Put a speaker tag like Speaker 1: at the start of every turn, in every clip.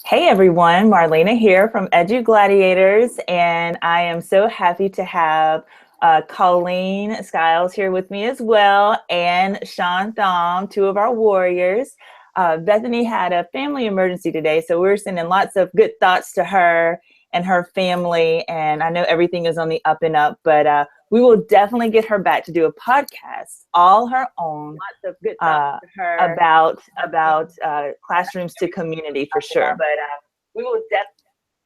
Speaker 1: Hey everyone, Marlena here from EduGladiators, and I am so happy to have Colleen Skiles here with me as well, and Sean Thom, two of our warriors. Bethany had a family emergency today, so we're sending lots of good thoughts to her and her family, and I know everything is on the up and up, but we will definitely get her back to do a podcast, all her own, lots of good thoughts to her about classrooms to community for sure. But we will definitely.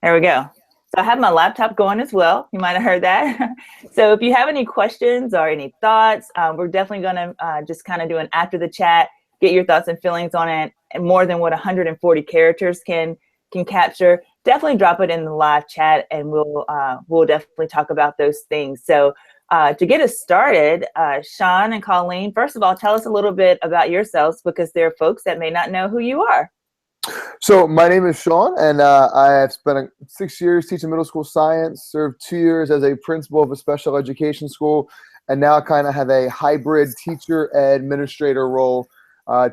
Speaker 1: There we go. So I have my laptop going as well. You might have heard that. So if you have any questions or any thoughts, we're definitely going to just kind of do an after the chat, get your thoughts and feelings on it, and more than what 140 characters can capture. Definitely drop it in the live chat, and we'll definitely talk about those things. So to get us started, Sean and Colleen, first of all, tell us a little bit about yourselves, because there are folks that may not know who you are.
Speaker 2: So my name is Sean, and I have spent 6 years teaching middle school science, served 2 years as a principal of a special education school, and now I kind of have a hybrid teacher administrator role,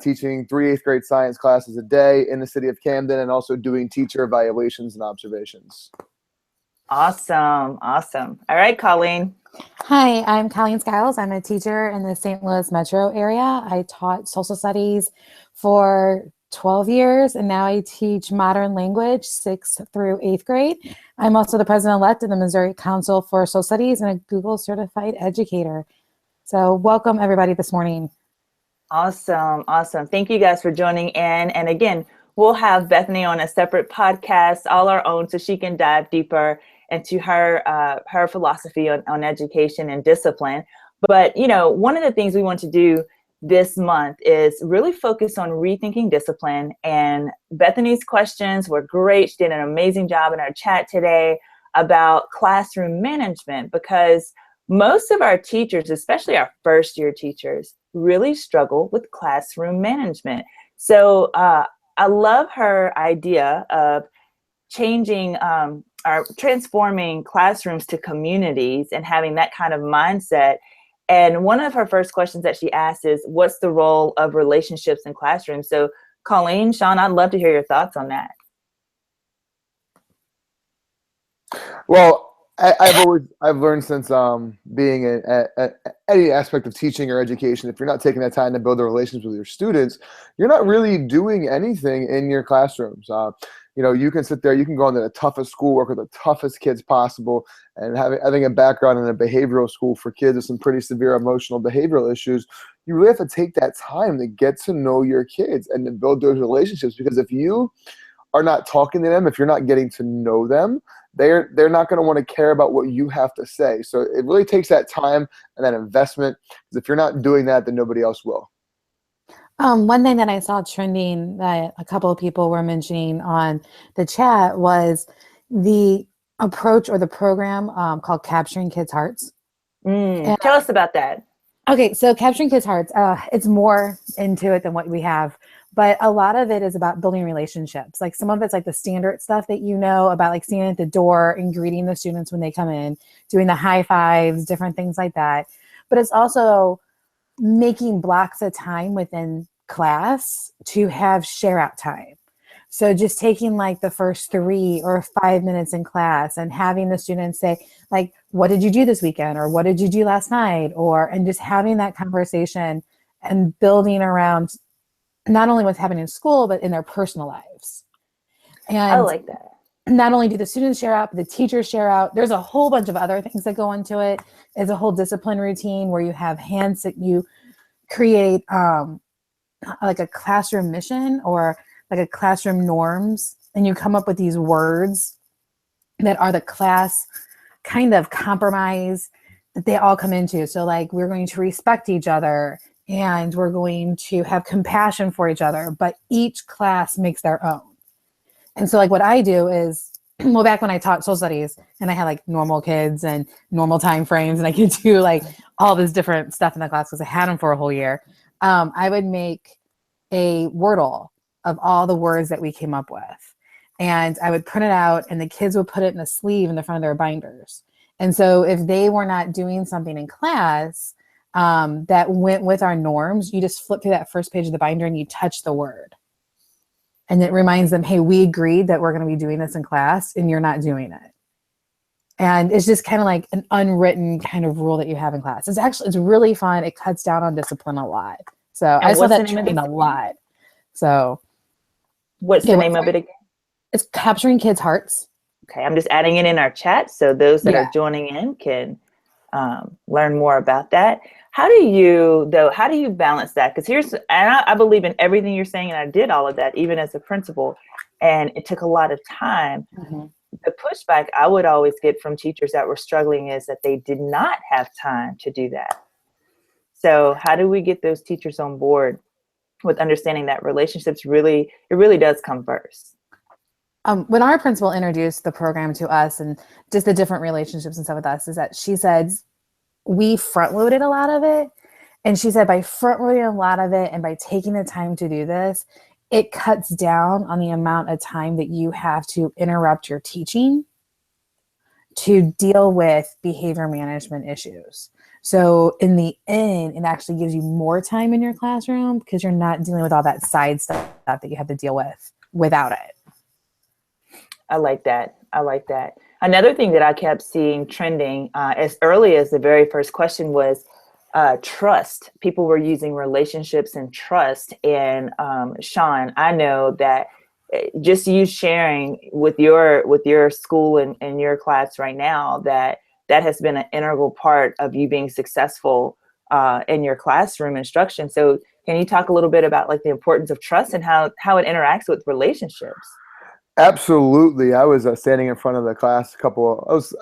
Speaker 2: teaching 3 8th grade science classes a day in the city of Camden, and also doing teacher evaluations and observations.
Speaker 1: Awesome. Awesome. All right, Colleen.
Speaker 3: Hi, I'm Colleen Skiles. I'm a teacher in the St. Louis metro area. I taught social studies for 12 years, and now I teach modern language 6th through 8th grade. I'm also the president-elect of the Missouri Council for Social Studies and a Google certified educator. So welcome everybody this morning.
Speaker 1: Awesome. Awesome. Thank you guys for joining in. And again, we'll have Bethany on a separate podcast, all our own, so she can dive deeper into her philosophy on education and discipline. But, you know, one of the things we want to do this month is really focus on rethinking discipline. And Bethany's questions were great. She did an amazing job in our chat today about classroom management, because most of our teachers, especially our first year teachers, really struggle with classroom management. So I love her idea of changing or transforming classrooms to communities and having that kind of mindset. And one of her first questions that she asked is, what's the role of relationships in classrooms? So Colleen, Sean, I'd love to hear your thoughts on that.
Speaker 2: Well, I've learned since being at any aspect of teaching or education, if you're not taking that time to build the relationships with your students, you're not really doing anything in your classrooms. You know, you can sit there, you can go into the toughest school, work with the toughest kids possible, and having a background in a behavioral school for kids with some pretty severe emotional behavioral issues, you really have to take that time to get to know your kids and to build those relationships. Because if you are not talking to them, if you're not getting to know them, they're not going to want to care about what you have to say. So it really takes that time and that investment, because if you're not doing that, then nobody else will.
Speaker 3: One thing that I saw trending that a couple of people were mentioning on the chat was the approach or the program called Capturing Kids' Hearts.
Speaker 1: Tell us about that.
Speaker 3: Okay, so Capturing Kids' Hearts, it's more into it than what we have, but a lot of it is about building relationships. Like some of it's like the standard stuff that you know about, like standing at the door and greeting the students when they come in, doing the high fives, different things like that. But it's also making blocks of time within class to have share out time. So just taking like the first 3 or 5 minutes in class and having the students say, like, what did you do this weekend? Or what did you do last night? And just having that conversation and building around not only what's happening in school, but in their personal lives. And
Speaker 1: I like that.
Speaker 3: Not only do the students share out, but the teachers share out. There's a whole bunch of other things that go into it. It's a whole discipline routine where you have hands that you create like a classroom mission or like a classroom norms, and you come up with these words that are the class kind of compromise that they all come into. So like, we're going to respect each other and we're going to have compassion for each other, but each class makes their own. And so like what I do is, well, back when I taught social studies and I had like normal kids and normal time frames, and I could do like all this different stuff in the class because I had them for a whole year, I would make a Wordle of all the words that we came up with. And I would print it out, and the kids would put it in a sleeve in the front of their binders. And so if they were not doing something in class that went with our norms, you just flip through that first page of the binder and you touch the word. And it reminds them, hey, we agreed that we're going to be doing this in class and you're not doing it. And it's just kind of like an unwritten kind of rule that you have in class. It's really fun. It cuts down on discipline a lot. So I saw that trending a lot. So
Speaker 1: what's the name of it again?
Speaker 3: It's Capturing Kids' Hearts.
Speaker 1: Okay, I'm just adding it in our chat so those that are joining in can learn more about that. How do you balance that? Because I believe in everything you're saying, and I did all of that even as a principal, and it took a lot of time.
Speaker 3: Mm-hmm.
Speaker 1: The pushback I would always get from teachers that were struggling is that they did not have time to do that. So how do we get those teachers on board with understanding that relationships really does come first?
Speaker 3: When our principal introduced the program to us and just the different relationships and stuff with us, is that she said, we front loaded a lot of it. And she said, by front loading a lot of it and by taking the time to do this, it cuts down on the amount of time that you have to interrupt your teaching to deal with behavior management issues. So in the end, it actually gives you more time in your classroom because you're not dealing with all that side stuff that you have to deal with without it.
Speaker 1: I like that. Another thing that I kept seeing trending as early as the very first question was trust. People were using relationships and trust. And Sean, I know that just you sharing with your school and your class right now, that has been an integral part of you being successful in your classroom instruction. So can you talk a little bit about like the importance of trust and how it interacts with relationships?
Speaker 2: Absolutely. I was standing in front of the class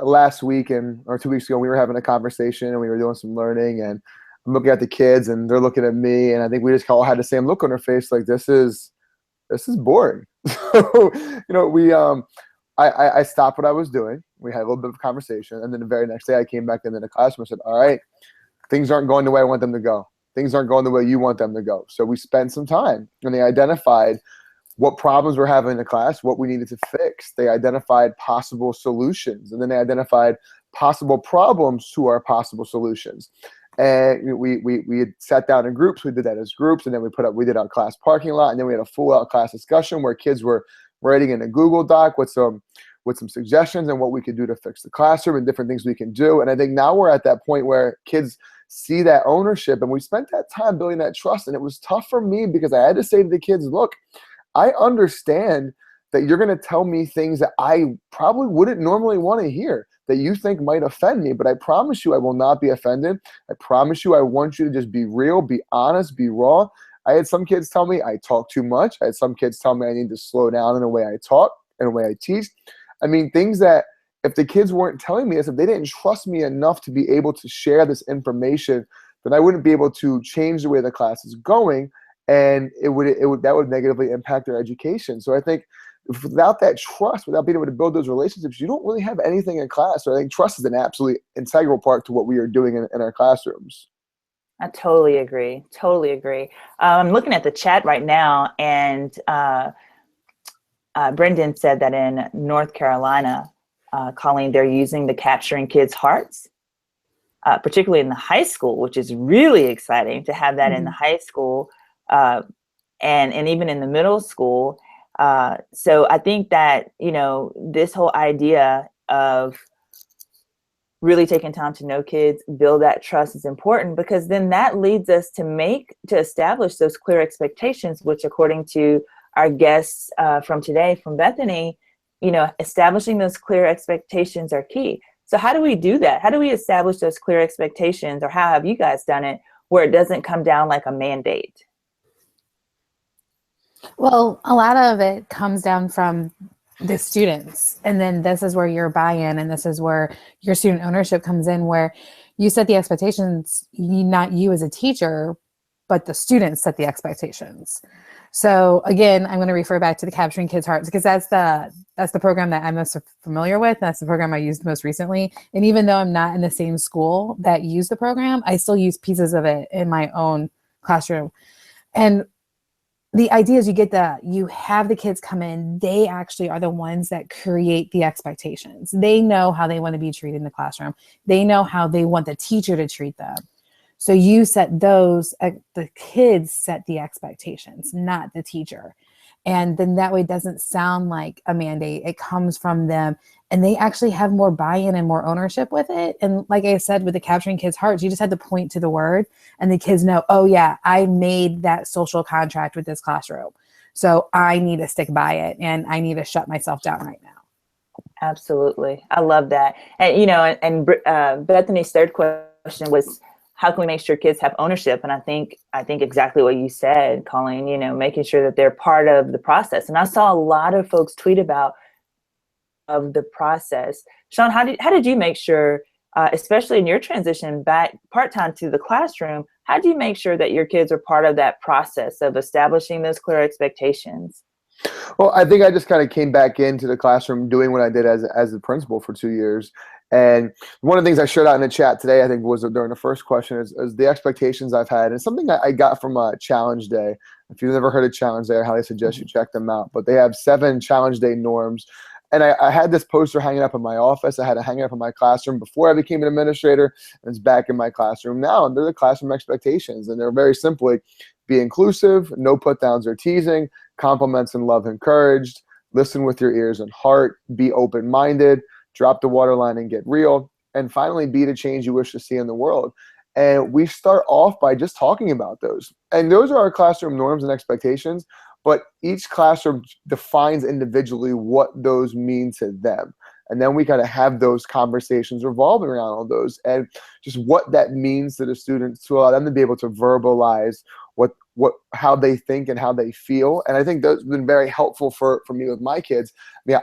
Speaker 2: last week or 2 weeks ago. We were having a conversation and we were doing some learning, and I'm looking at the kids and they're looking at me, and I think we just all had the same look on our face, like this is boring. So, I stopped what I was doing. We had a little bit of conversation, and then the very next day I came back into the classroom and said, all right, things aren't going the way I want them to go. Things aren't going the way you want them to go. So we spent some time, and they identified what problems we're having in the class, what we needed to fix. They identified possible solutions, and then they identified possible problems to our possible solutions. And we had sat down in groups. We did that as groups, and then we did our class parking lot, and then we had a full out class discussion where kids were writing in a Google Doc with some suggestions and what we could do to fix the classroom and different things we can do. And I think now we're at that point where kids see that ownership, and we spent that time building that trust. And it was tough for me because I had to say to the kids, look, I understand that you're going to tell me things that I probably wouldn't normally want to hear, that you think might offend me, but I promise you I will not be offended. I promise you I want you to just be real, be honest, be raw. I had some kids tell me I talk too much. I had some kids tell me I need to slow down in the way I talk and the way I teach. I mean, things that if the kids weren't telling me this, if they didn't trust me enough to be able to share this information, then I wouldn't be able to change the way the class is going. And that would negatively impact their education. So I think without that trust, without being able to build those relationships, you don't really have anything in class. So I think trust is an absolutely integral part to what we are doing in our classrooms.
Speaker 1: I totally agree. I'm looking at the chat right now, and Brendan said that in North Carolina, Colleen, they're using the Capturing Kids' Hearts, particularly in the high school, which is really exciting to have that in the high school. And even in the middle school. So I think that, this whole idea of really taking time to know kids, build that trust is important, because then that leads us to establish those clear expectations, which according to our guests from today, from Bethany, establishing those clear expectations are key. So how do we do that? How do we establish those clear expectations, or how have you guys done it where it doesn't come down like a mandate?
Speaker 3: Well, a lot of it comes down from the students. And then this is where your buy-in and this is where your student ownership comes in, where you set the expectations, not you as a teacher, but the students set the expectations. So again, I'm going to refer back to the Capturing Kids' Hearts, because that's the program that I'm most familiar with. That's the program I used most recently. And even though I'm not in the same school that used the program, I still use pieces of it in my own classroom. And the idea is you have the kids come in, they actually are the ones that create the expectations. They know how they want to be treated in the classroom. They know how they want the teacher to treat them. So you set the kids set the expectations, not the teacher. And then that way it doesn't sound like a mandate. It comes from them, and they actually have more buy-in and more ownership with it. And like I said, with the capturing kids' hearts, you just had to point to the word and the kids know, oh yeah, I made that social contract with this classroom. So I need to stick by it, and I need to shut myself down right now.
Speaker 1: Absolutely. I love that. And, you know, and Bethany's third question was, how can we make sure kids have ownership? And I think exactly what you said, Colleen, you know, making sure that they're part of the process. And I saw a lot of folks tweet about of the process. Sean, how did you make sure, especially in your transition back part-time to the classroom, how do you make sure that your kids are part of that process of establishing those clear expectations?
Speaker 2: Well, I think I just kind of came back into the classroom doing what I did as a principal for 2 years. And one of the things I shared out in the chat today, I think was during the first question, is the expectations I've had. And something I got from a Challenge Day. If you've never heard of Challenge Day, I highly suggest you check them out. But they have 7 Challenge Day norms. And I had this poster hanging up in my office. I had it hanging up in my classroom before I became an administrator, and it's back in my classroom now. And they're the classroom expectations. And they're very simply, be inclusive, no put downs or teasing, compliments and love encouraged, listen with your ears and heart, be open-minded, drop the waterline and get real, and finally be the change you wish to see in the world. And we start off by just talking about those. And those are our classroom norms and expectations, but each classroom defines individually what those mean to them. And then we got to have those conversations revolving around all those and just what that means to the students to allow them to be able to verbalize how they think and how they feel. And I think that's been very helpful for me with my kids.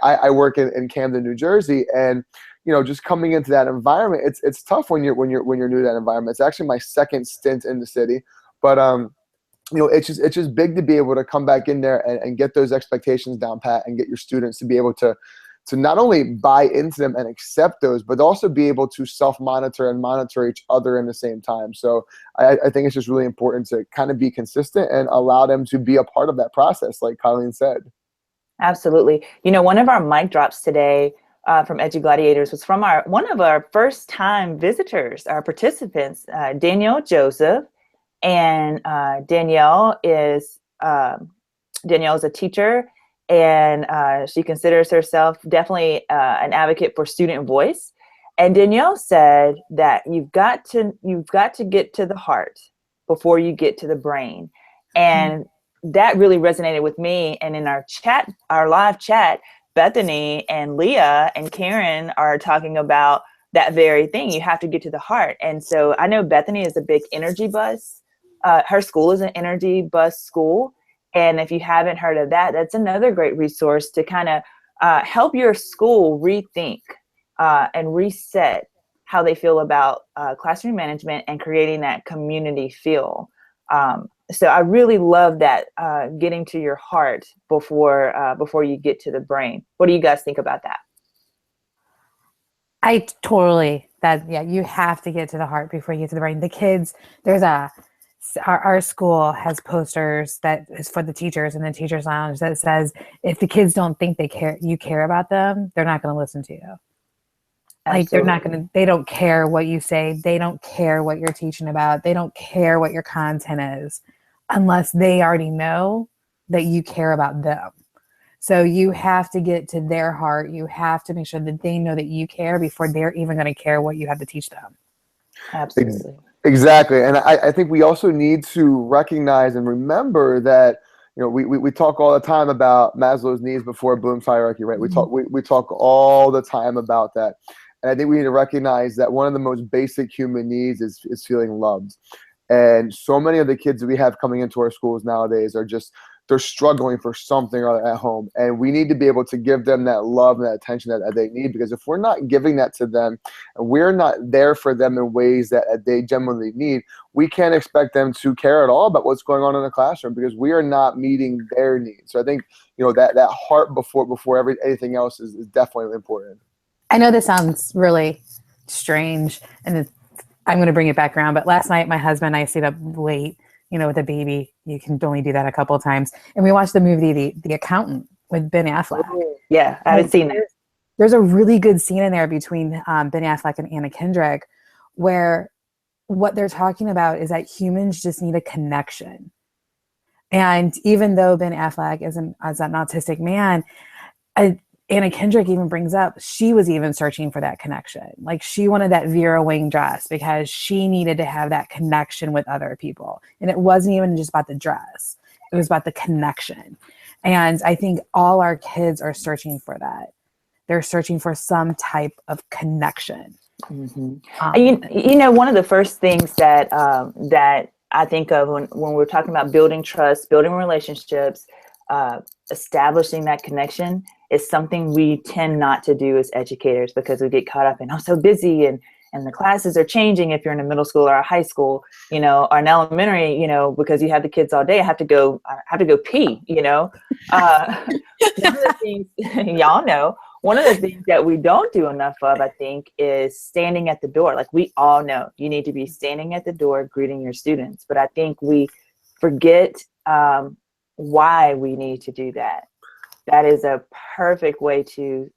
Speaker 2: I work in Camden, New Jersey, and you know, just coming into that environment, it's tough when you're new to that environment. It's actually my second stint in the city, but you know, it's just big to be able to come back in there and get those expectations down pat and get your students to be able to not only buy into them and accept those, but also be able to self-monitor and monitor each other in the same time. So I think it's just really important to kind of be consistent and allow them to be a part of that process, like Colleen said.
Speaker 1: Absolutely. You know, one of our mic drops today from EduGladiators was from one of our first-time visitors, our participants, Danielle Joseph. And Danielle is a teacher, and she considers herself definitely an advocate for student voice. And Danielle said that you've got to get to the heart before you get to the brain. And that really resonated with me. And in our live chat, Bethany and Leah and Karen are talking about that very thing. You have to get to the heart. And so I know Bethany is a big energy bus. Her school is an energy bus school. And if you haven't heard of that, that's another great resource to kind of help your school rethink and reset how they feel about classroom management and creating that community feel. So I really love that, getting to your heart before you get to the brain. What do you guys think about that?
Speaker 3: You have to get to the heart before you get to the brain. The kids, our school has posters that is for the teachers in the teachers lounge that says, if the kids don't think you care about them, they're not going to listen to you. Absolutely. They don't care what you say. They don't care what you're teaching about. They don't care what your content is unless they already know that you care about them. So you have to get to their heart. You have to make sure that they know that you care before they're even going to care what you have to teach them.
Speaker 1: Absolutely.
Speaker 2: Exactly. And I think we also need to recognize and remember that, you know, we talk all the time about Maslow's needs before Bloom's hierarchy, right? We talk all the time about that. And I think we need to recognize that one of the most basic human needs is feeling loved. And so many of the kids that we have coming into our schools nowadays they're struggling for something or other at home. And we need to be able to give them that love and that attention that they need, because if we're not giving that to them and we're not there for them in ways that they genuinely need, we can't expect them to care at all about what's going on in the classroom, because we are not meeting their needs. So I think, you know, that heart before anything else is definitely important.
Speaker 3: I know this sounds really strange, and I'm going to bring it back around, but last night my husband and I stayed up late, you know, with a baby. You can only do that a couple of times. And we watched the movie, The Accountant, with Ben Affleck.
Speaker 1: Yeah, I haven't seen that.
Speaker 3: There's a really good scene in there between Ben Affleck and Anna Kendrick, where what they're talking about is that humans just need a connection. And even though Ben Affleck is an autistic man, Anna Kendrick even brings up, she was even searching for that connection. Like she wanted that Vera Wang dress because she needed to have that connection with other people. And it wasn't even just about the dress. It was about the connection. And I think all our kids are searching for that. They're searching for some type of connection.
Speaker 1: Mm-hmm. You know, one of the first things that that I think of when we're talking about building trust, building relationships, establishing that connection is something we tend not to do as educators because we get caught up in, I'm so busy and the classes are changing if you're in a middle school or a high school, you know, or an elementary, you know, because you have the kids all day, I have to go pee, you know. One of the things, y'all know, one of the things that we don't do enough of, I think, is standing at the door. Like we all know you need to be standing at the door greeting your students. But I think we forget why we need to do that. That is a perfect way to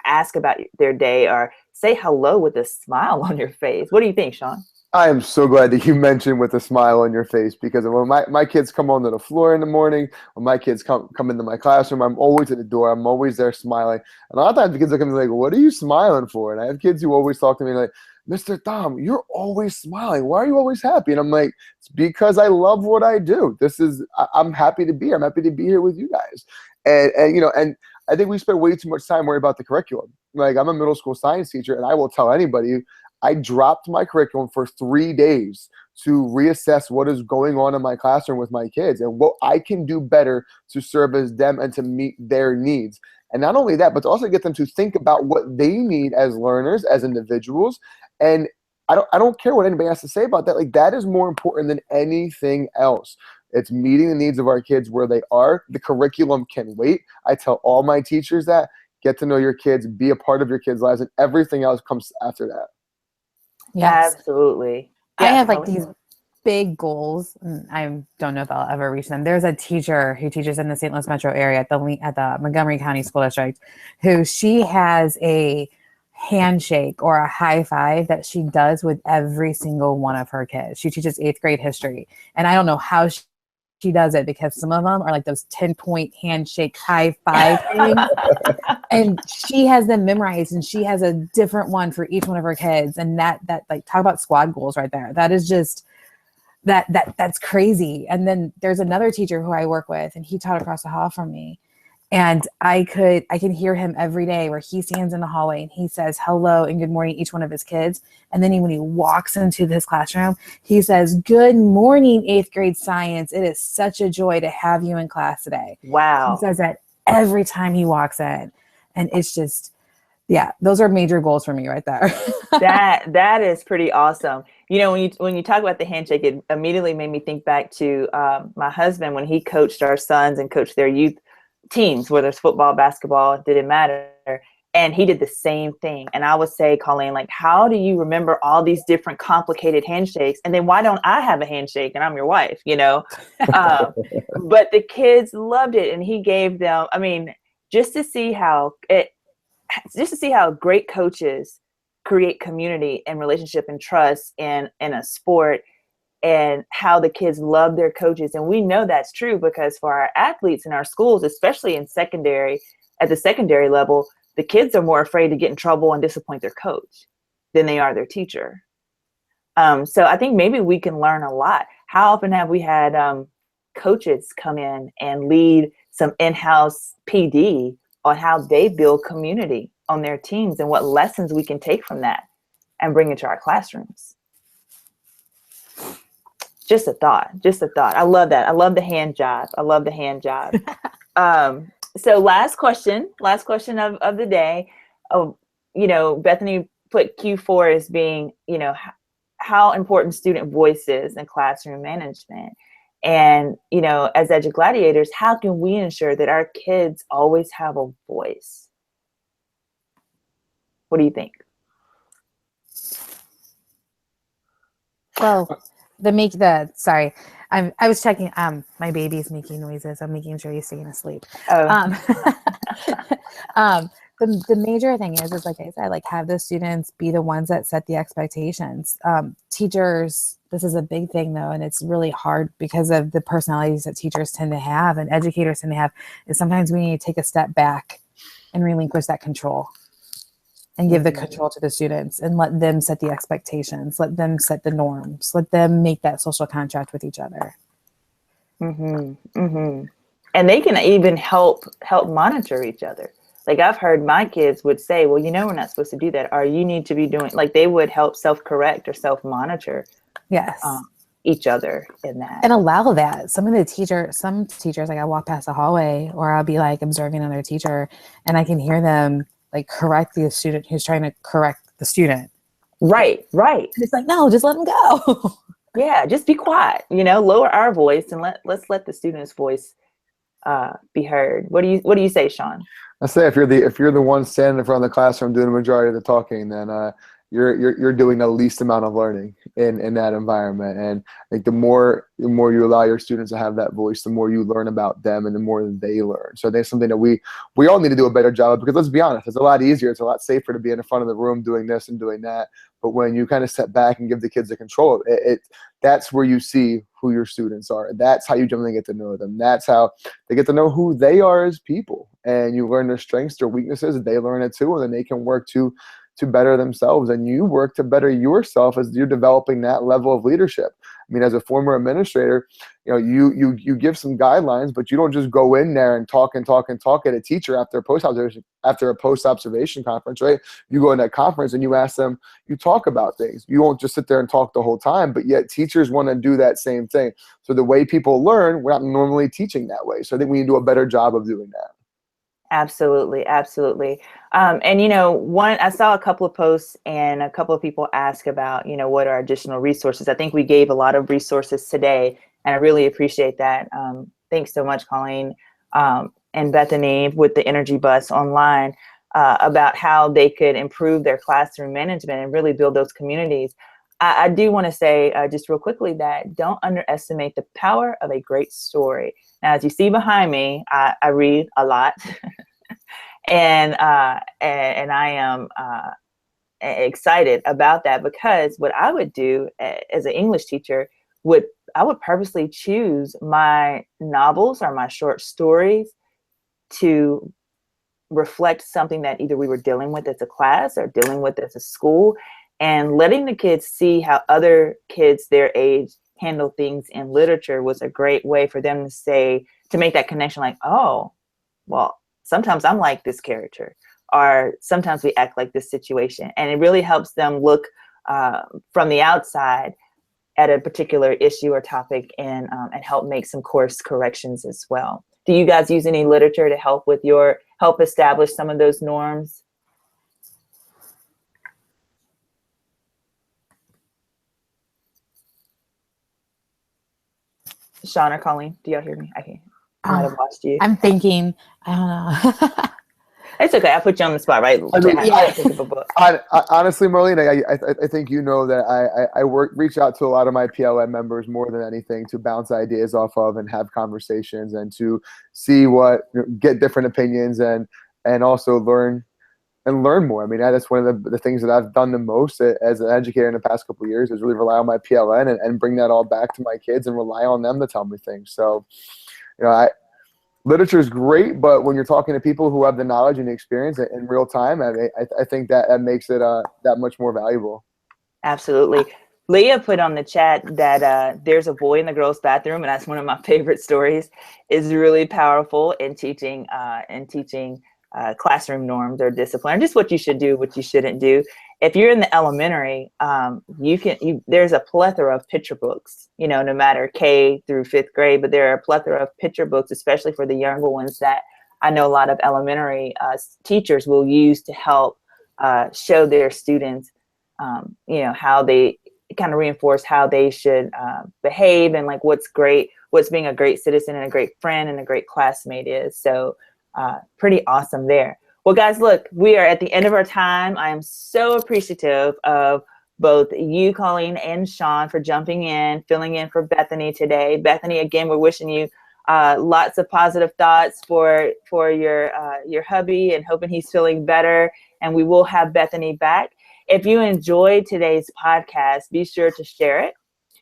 Speaker 1: ask about their day or say hello with a smile on your face. What do you think, Sean?
Speaker 2: I am so glad that you mentioned with a smile on your face, because when my kids come onto the floor in the morning, when my kids come into my classroom, I'm always at the door. I'm always there smiling. And a lot of times the kids look at me like, what are you smiling for? And I have kids who always talk to me like, Mr. Thom, you're always smiling. Why are you always happy? And I'm like, it's because I love what I do. I'm happy to be here. I'm happy to be here with you guys. And you know, and I think we spend way too much time worrying about the curriculum. Like I'm a middle school science teacher, and I will tell anybody, I dropped my curriculum for 3 days to reassess what is going on in my classroom with my kids and what I can do better to service them and to meet their needs. And not only that, but to also get them to think about what they need as learners, as individuals. And I don't care what anybody has to say about that. Like that is more important than anything else. It's meeting the needs of our kids where they are. The curriculum can wait. I tell all my teachers that. Get to know your kids, be a part of your kids' lives, and everything else comes after that.
Speaker 3: Yes.
Speaker 1: Absolutely.
Speaker 3: I have like these big goals, and I don't know if I'll ever reach them. There's a teacher who teaches in the St. Louis metro area at the Montgomery County School District, who she has a handshake or a high five that she does with every single one of her kids. She teaches 8th grade history, and I don't know how she does it, because some of them are like those 10-point handshake high five things. And she has them memorized, and she has a different one for each one of her kids. And that like, talk about squad goals right there. That is just that's crazy. And then there's another teacher who I work with, and he taught across the hall from me. And I can hear him every day where he stands in the hallway and he says hello and good morning to each one of his kids. And then when he walks into his classroom, he says, good morning, 8th grade science. It is such a joy to have you in class today.
Speaker 1: Wow.
Speaker 3: He says that every time he walks in. And it's just, yeah, those are major goals for me right there.
Speaker 1: That is pretty awesome. You know, when you talk about the handshake, it immediately made me think back to my husband when he coached our sons and coached their youth teams, whether it's football, basketball, it didn't matter. And he did the same thing. And I would say, Colleen, like, how do you remember all these different complicated handshakes? And then why don't I have a handshake and I'm your wife, you know? But the kids loved it. And he gave them, I mean, just to see how great coaches create community and relationship and trust in a sport, and how the kids love their coaches. And we know that's true because for our athletes in our schools, especially at the secondary level, the kids are more afraid to get in trouble and disappoint their coach than they are their teacher. So I think maybe we can learn a lot. How often have we had coaches come in and lead some in-house PD on how they build community on their teams and what lessons we can take from that and bring it to our classrooms? Just a thought. I love that. I love the hand job. So last question of the day. You know, Bethany put Q4 as being, you know, how important student voice is in classroom management. And, you know, as EduGladiators, how can we ensure that our kids always have a voice? What do you think?
Speaker 3: Well, I was checking, my baby's making noises. I'm making sure he's staying asleep.
Speaker 1: Oh.
Speaker 3: the major thing is like I said, like have the students be the ones that set the expectations. Teachers, this is a big thing though, and it's really hard because of the personalities that teachers tend to have and educators tend to have, is sometimes we need to take a step back and relinquish that control and give the control to the students and let them set the expectations, let them set the norms, let them make that social contract with each other.
Speaker 1: And they can even help monitor each other. Like I've heard my kids would say, well, you know, we're not supposed to do that, or you need to be doing, like they would help self-correct or self-monitor each other in that.
Speaker 3: And allow that. Some teachers, like I walk past the hallway or I'll be like observing another teacher and I can hear them like correct the student who's trying to correct the student.
Speaker 1: Right.
Speaker 3: And it's like, no, just let them go.
Speaker 1: Yeah, just be quiet, you know, lower our voice and let's let the student's voice be heard. What do you say, Sean?
Speaker 2: I say if you're the one standing in front of the classroom doing the majority of the talking, then you're doing the least amount of learning in that environment. And I think the more you allow your students to have that voice, the more you learn about them and the more they learn. So there's something that we all need to do a better job of, because let's be honest, it's a lot easier, it's a lot safer to be in the front of the room doing this and doing that. But when you kind of step back and give the kids the control, that's where you see who your students are. That's how you generally get to know them. That's how they get to know who they are as people. And you learn their strengths, their weaknesses, and they learn it too. And then they can work to better themselves, and you work to better yourself as you're developing that level of leadership. I mean, as a former administrator, you know, you give some guidelines, but you don't just go in there and talk at a teacher after a post-observation conference, right? You go in that conference and you ask them, you talk about things. You won't just sit there and talk the whole time, but yet teachers want to do that same thing. So the way people learn, we're not normally teaching that way. So I think we need to do a better job of doing that.
Speaker 1: Absolutely. And you know, I saw a couple of posts and a couple of people ask about, you know, what are additional resources. I think we gave a lot of resources today, and I really appreciate that. Thanks so much, Colleen and Bethany with the Energy Bus online about how they could improve their classroom management and really build those communities. I do want to say just real quickly that don't underestimate the power of a great story. Now, as you see behind me, I read a lot, and I am excited about that, because what I would do as an English teacher I would purposely choose my novels or my short stories to reflect something that either we were dealing with as a class or dealing with as a school, and letting the kids see how other kids their age handle things in literature was a great way for them to make that connection, like, oh, well, sometimes I'm like this character, or sometimes we act like this situation. And it really helps them look from the outside at a particular issue or topic and help make some course corrections as well. Do you guys use any literature to help establish some of those norms? Sean or Colleen, do y'all hear me? I might have lost you.
Speaker 3: I'm thinking, I don't know.
Speaker 1: It's okay. I put you on the spot, right?
Speaker 2: Honestly, Marlene, I think you know that I reach out to a lot of my PLN members more than anything to bounce ideas off of and have conversations and to see get different opinions and also learn more. I mean, that's one of the things that I've done the most as an educator in the past couple of years, is really rely on my PLN and bring that all back to my kids and rely on them to tell me things. So, you know, literature is great, but when you're talking to people who have the knowledge and the experience in real time, I think that makes it that much more valuable.
Speaker 1: Absolutely. Leah put on the chat that there's a boy in the girls' bathroom, and that's one of my favorite stories. Is really powerful in teaching classroom norms or discipline, or just what you should do, what you shouldn't do. If you're in the elementary, there's a plethora of picture books, you know, no matter K through 5th grade, but there are a plethora of picture books, especially for the younger ones, that I know a lot of elementary teachers will use to help show their students, you know, how they kind of reinforce how they should behave and like what's being a great citizen and a great friend and a great classmate is. So pretty awesome there. Well, guys, look, we are at the end of our time. I am so appreciative of both you, Colleen, and Sean for jumping in, filling in for Bethany today. Bethany, again, we're wishing you Lots of positive thoughts for your hubby, and hoping he's feeling better. And we will have Bethany back. If you enjoyed today's podcast, be sure to share it.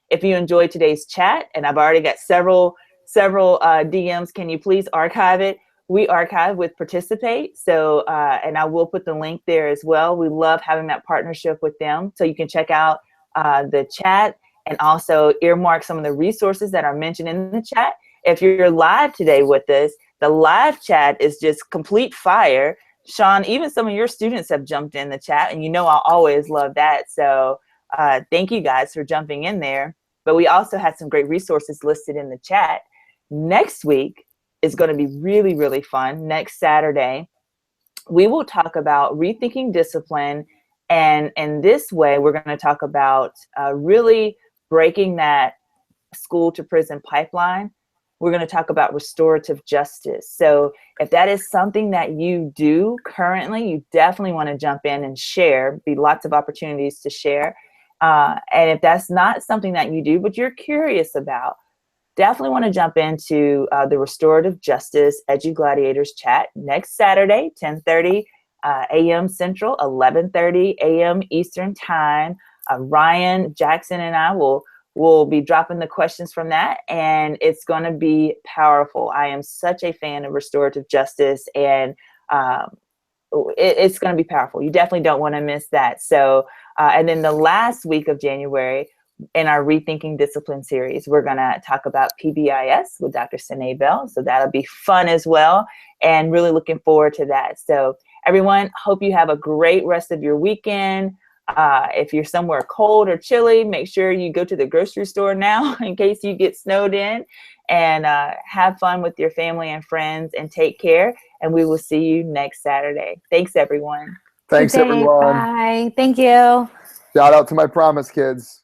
Speaker 1: If you enjoyed today's chat, and I've already got several DMs, can you please archive it? We archive with Participate. So, and I will put the link there as well. We love having that partnership with them. So you can check out the chat and also earmark some of the resources that are mentioned in the chat. If you're live today with us, the live chat is just complete fire. Sean, even some of your students have jumped in the chat, and you know I always love that. So thank you guys for jumping in there. But we also had some great resources listed in the chat. Next week is going to be really, really fun. Next Saturday, we will talk about rethinking discipline. And in this way, we're going to talk about really breaking that school to prison pipeline. We're going to talk about restorative justice. So if that is something that you do currently, you definitely want to jump in and share. Be lots of opportunities to share. And if that's not something that you do, but you're curious about, definitely want to jump into the Restorative Justice EduGladiators chat next Saturday, 10:30 a.m. Central, 11:30 a.m. Eastern Time. Ryan, Jackson, and I will be dropping the questions from that, and it's going to be powerful. I am such a fan of restorative justice, and it's going to be powerful. You definitely don't want to miss that. So, and then the last week of January, in our Rethinking Discipline series, we're going to talk about PBIS with Dr. Sine Bell. So that'll be fun as well, and really looking forward to that. So everyone, hope you have a great rest of your weekend. If you're somewhere cold or chilly, make sure you go to the grocery store now in case you get snowed in, and have fun with your family and friends, and take care. And we will see you next Saturday. Thanks, everyone.
Speaker 2: Thanks, everyone.
Speaker 3: Bye. Thank you.
Speaker 2: Shout out to my Promise kids.